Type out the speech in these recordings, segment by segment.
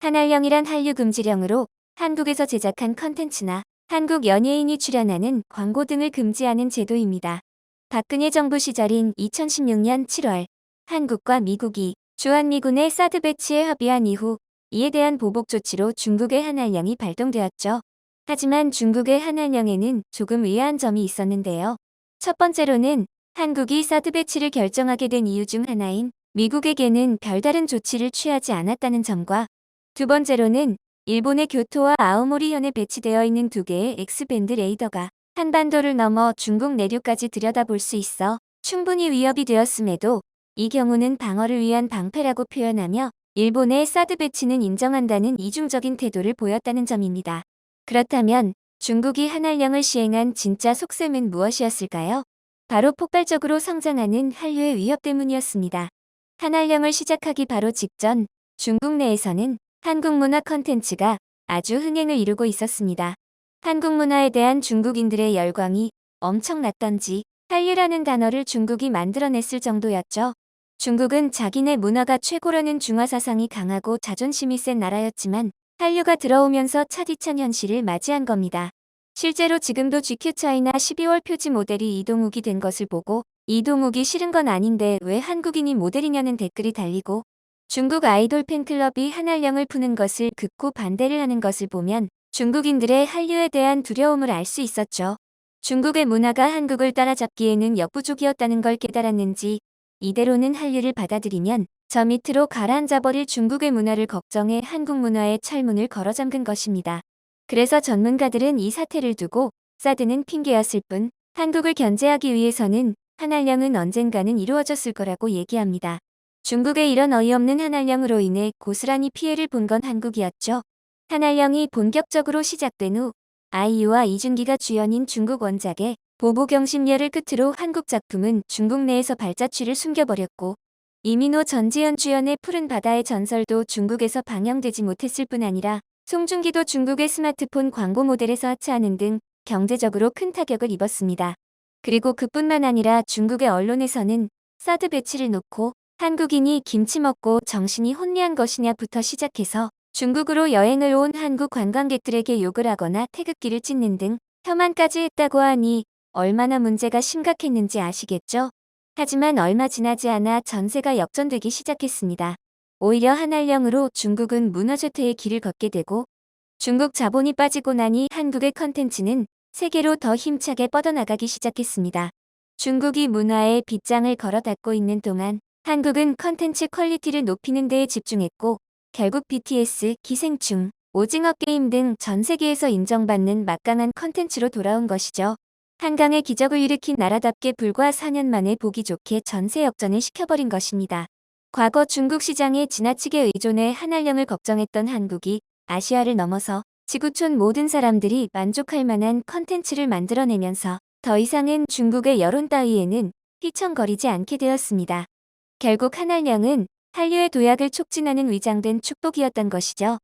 한알령이란 한류 금지령으로 한국에서 제작한 컨텐츠나 한국 연예인이 출연하는 광고 등을 금지하는 제도입니다. 박근혜 정부 시절인 2016년 7월 한국과 미국이 주한미군의 사드 배치에 합의한 이후 이에 대한 보복 조치로 중국의 한알령이 발동되었죠. 하지만 중국의 한알령에는 조금 의아한 점이 있었는데요. 첫 번째로는 한국이 사드 배치를 결정하게 된 이유 중 하나인 미국에게는 별다른 조치를 취하지 않았다는 점과 두 번째로는 일본의 교토와 아오모리현에 배치되어 있는 두 개의 X밴드 레이더가 한반도를 넘어 중국 내륙까지 들여다볼 수 있어 충분히 위협이 되었음에도 이 경우는 방어를 위한 방패라고 표현하며 일본의 사드 배치는 인정한다는 이중적인 태도를 보였다는 점입니다. 그렇다면 중국이 한알령을 시행한 진짜 속셈은 무엇이었을까요? 바로 폭발적으로 성장하는 한류의 위협 때문이었습니다. 한알령을 시작하기 바로 직전 중국 내에서는 한국 문화 컨텐츠가 아주 흥행을 이루고 있었습니다. 한국 문화에 대한 중국인들의 열광이 엄청났던지 한류라는 단어를 중국이 만들어냈을 정도였죠. 중국은 자기네 문화가 최고라는 중화 사상이 강하고 자존심이 센 나라였지만 한류가 들어오면서 차디찬 현실을 맞이한 겁니다. 실제로 지금도 GQ 차이나 12월 표지 모델이 이동욱이 된 것을 보고 이동욱이 싫은 건 아닌데 왜 한국인이 모델이냐는 댓글이 달리고 중국 아이돌 팬클럽이 한알령을 푸는 것을 극구 반대를 하는 것을 보면 중국인들의 한류에 대한 두려움을 알 수 있었죠. 중국의 문화가 한국을 따라잡기에는 역부족이었다는 걸 깨달았는지 이대로는 한류를 받아들이면 저 밑으로 가라앉아버릴 중국의 문화를 걱정해 한국 문화에 철문을 걸어 잠근 것입니다. 그래서 전문가들은 이 사태를 두고 사드는 핑계였을 뿐 한국을 견제하기 위해서는 한알령은 언젠가는 이루어졌을 거라고 얘기합니다. 중국의 이런 어이없는 한알령으로 인해 고스란히 피해를 본 건 한국이었죠. 한알령이 본격적으로 시작된 후 아이유와 이준기가 주연인 중국 원작의 보보경심녀를 끝으로 한국 작품은 중국 내에서 발자취를 숨겨버렸고 이민호 전지현 주연의 푸른 바다의 전설도 중국에서 방영되지 못했을 뿐 아니라 송중기도 중국의 스마트폰 광고 모델에서 하차하는 등 경제적으로 큰 타격을 입었습니다. 그리고 그뿐만 아니라 중국의 언론에서는 사드 배치를 놓고 한국인이 김치 먹고 정신이 혼미한 것이냐부터 시작해서 중국으로 여행을 온 한국 관광객들에게 욕을 하거나 태극기를 찢는 등 혐한까지 했다고 하니 얼마나 문제가 심각했는지 아시겠죠? 하지만 얼마 지나지 않아 전세가 역전되기 시작했습니다. 오히려 한알령으로 중국은 문화쇠퇴의 길을 걷게 되고 중국 자본이 빠지고 나니 한국의 컨텐츠는 세계로 더 힘차게 뻗어나가기 시작했습니다. 중국이 문화에 빗장을 걸어 닫고 있는 동안 한국은 컨텐츠 퀄리티를 높이는 데에 집중했고 결국 BTS, 기생충, 오징어 게임 등 전 세계에서 인정받는 막강한 컨텐츠로 돌아온 것이죠. 한강의 기적을 일으킨 나라답게 불과 4년 만에 보기 좋게 전세 역전을 시켜버린 것입니다. 과거 중국 시장에 지나치게 의존해 한알령을 걱정했던 한국이 아시아를 넘어서 지구촌 모든 사람들이 만족할 만한 컨텐츠를 만들어내면서 더 이상은 중국의 여론 따위에는 휘청거리지 않게 되었습니다. 결국 한알령은 한류의 도약을 촉진하는 위장된 축복이었던 것이죠.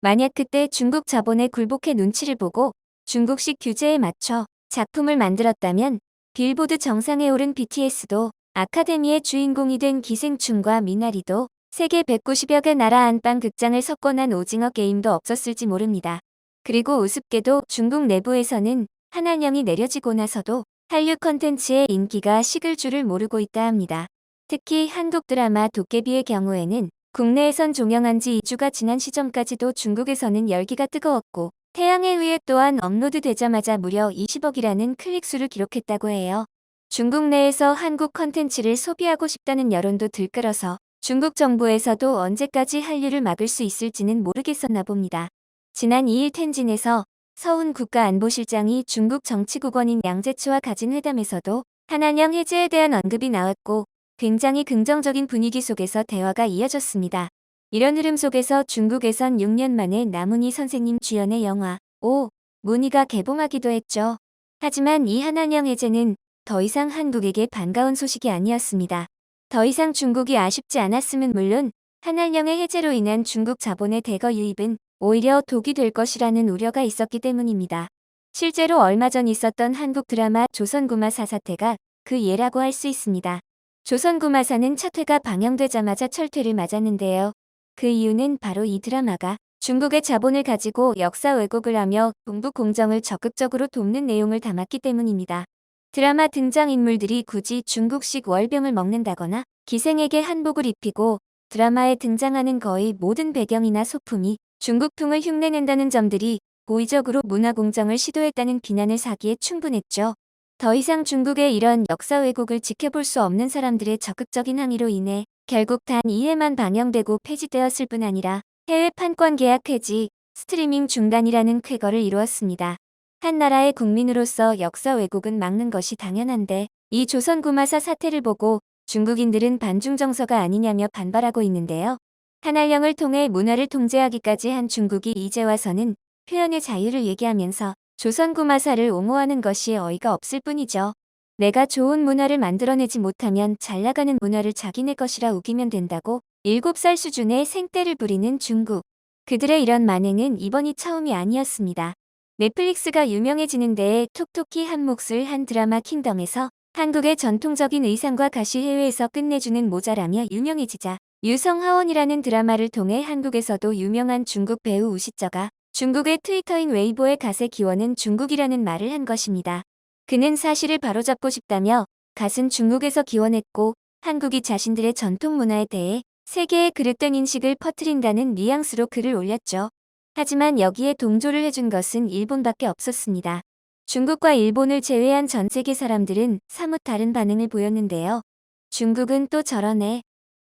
만약 그때 중국 자본의 굴복의 눈치를 보고 중국식 규제에 맞춰 작품을 만들었다면 빌보드 정상에 오른 BTS도 아카데미의 주인공이 된 기생충과 미나리도 세계 190여 개 나라 안방 극장을 석권한 오징어 게임도 없었을지 모릅니다. 그리고 우습게도 중국 내부에서는 한알령이 내려지고 나서도 한류 컨텐츠의 인기가 식을 줄을 모르고 있다 합니다. 특히 한국 드라마 도깨비의 경우에는 국내에선 종영한 지 2주가 지난 시점까지도 중국에서는 열기가 뜨거웠고 태양의 위에 또한 업로드되자마자 무려 20억이라는 클릭수를 기록했다고 해요. 중국 내에서 한국 컨텐츠를 소비하고 싶다는 여론도 들끓어서 중국 정부에서도 언제까지 한류를 막을 수 있을지는 모르겠었나 봅니다. 지난 2일 텐진에서 서훈 국가안보실장이 중국 정치국원인 양재추와 가진 회담에서도 한알령 해제에 대한 언급이 나왔고 굉장히 긍정적인 분위기 속에서 대화가 이어졌습니다. 이런 흐름 속에서 중국에선 6년 만에 나문희 선생님 주연의 영화 오, 문희가 개봉하기도 했죠. 하지만 이 한알령 해제는 더 이상 한국에게 반가운 소식이 아니었습니다. 더 이상 중국이 아쉽지 않았음은 물론 한알령의 해제로 인한 중국 자본의 대거 유입은 오히려 독이 될 것이라는 우려가 있었기 때문입니다. 실제로 얼마 전 있었던 한국 드라마 조선구마사 사태가 그 예라고 할 수 있습니다. 조선구마사는 첫 회가 방영되자마자 철퇴를 맞았는데요. 그 이유는 바로 이 드라마가 중국의 자본을 가지고 역사 왜곡을 하며 동북 공정을 적극적으로 돕는 내용을 담았기 때문입니다. 드라마 등장인물들이 굳이 중국식 월병을 먹는다거나 기생에게 한복을 입히고 드라마에 등장하는 거의 모든 배경이나 소품이 중국풍을 흉내낸다는 점들이 고의적으로 문화공정을 시도했다는 비난을 사기에 충분했죠. 더 이상 중국의 이런 역사 왜곡을 지켜볼 수 없는 사람들의 적극적인 항의로 인해 결국 단 2회만 방영되고 폐지되었을 뿐 아니라 해외 판권 계약 해지, 스트리밍 중단이라는 쾌거를 이루었습니다. 한 나라의 국민으로서 역사 왜곡은 막는 것이 당연한데 이 조선구마사 사태를 보고 중국인들은 반중 정서가 아니냐며 반발하고 있는데요. 한알령을 통해 문화를 통제하기까지 한 중국이 이제 와서는 표현의 자유를 얘기하면서 조선구마사를 옹호하는 것이 어이가 없을 뿐이죠. 내가 좋은 문화를 만들어내지 못하면 잘나가는 문화를 자기네 것이라 우기면 된다고 7살 수준의 생떼를 부리는 중국. 그들의 이런 만행은 이번이 처음이 아니었습니다. 넷플릭스가 유명해지는 데에 톡톡히 한 몫을 한 드라마 킹덤에서 한국의 전통적인 의상과 가시 해외에서 끝내주는 모자라며 유명해지자 유성하원이라는 드라마를 통해 한국에서도 유명한 중국 배우 우시쩌가 중국의 트위터인 웨이보의 갓의 기원은 중국이라는 말을 한 것입니다. 그는 사실을 바로잡고 싶다며 갓은 중국에서 기원했고 한국이 자신들의 전통 문화에 대해 세계에 그릇된 인식을 퍼뜨린다는 뉘앙스로 글을 올렸죠. 하지만 여기에 동조를 해준 것은 일본밖에 없었습니다. 중국과 일본을 제외한 전 세계 사람들은 사뭇 다른 반응을 보였는데요. 중국은 또 저러네.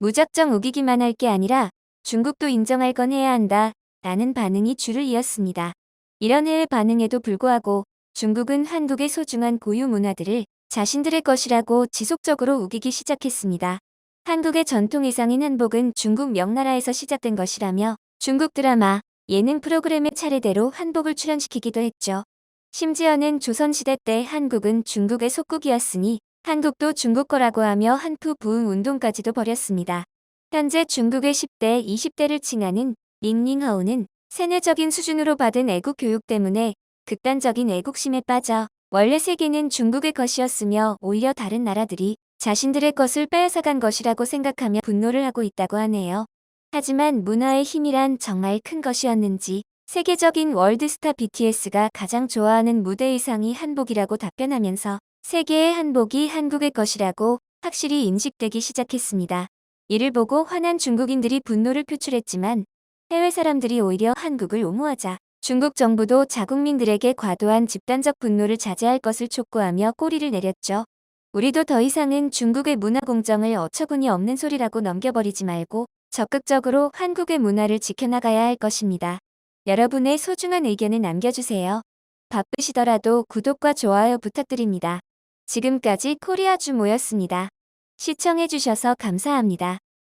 무작정 우기기만 할 게 아니라 중국도 인정할 건 해야 한다. 라는 반응이 줄을 이었습니다. 이런 해외 반응에도 불구하고 중국은 한국의 소중한 고유 문화들을 자신들의 것이라고 지속적으로 우기기 시작했습니다. 한국의 전통 의상인 한복은 중국 명나라에서 시작된 것이라며 중국 드라마, 예능 프로그램의 차례대로 한복을 출연시키기도 했죠. 심지어는 조선시대 때 한국은 중국의 속국이었으니 한국도 중국 거라고 하며 한푸 부흥 운동까지도 벌였습니다. 현재 중국의 10대, 20대를 칭하는 닝닝하오는 세뇌적인 수준으로 받은 애국 교육 때문에 극단적인 애국심에 빠져 원래 세계는 중국의 것이었으며 오히려 다른 나라들이 자신들의 것을 빼앗아간 것이라고 생각하며 분노를 하고 있다고 하네요. 하지만 문화의 힘이란 정말 큰 것이었는지 세계적인 월드스타 BTS가 가장 좋아하는 무대 의상이 한복이라고 답변하면서 세계의 한복이 한국의 것이라고 확실히 인식되기 시작했습니다. 이를 보고 화난 중국인들이 분노를 표출했지만 해외 사람들이 오히려 한국을 옹호하자 중국 정부도 자국민들에게 과도한 집단적 분노를 자제할 것을 촉구하며 꼬리를 내렸죠. 우리도 더 이상은 중국의 문화 공정을 어처구니 없는 소리라고 넘겨버리지 말고 적극적으로 한국의 문화를 지켜나가야 할 것입니다. 여러분의 소중한 의견을 남겨주세요. 바쁘시더라도 구독과 좋아요 부탁드립니다. 지금까지 코리아주모였습니다. 시청해주셔서 감사합니다.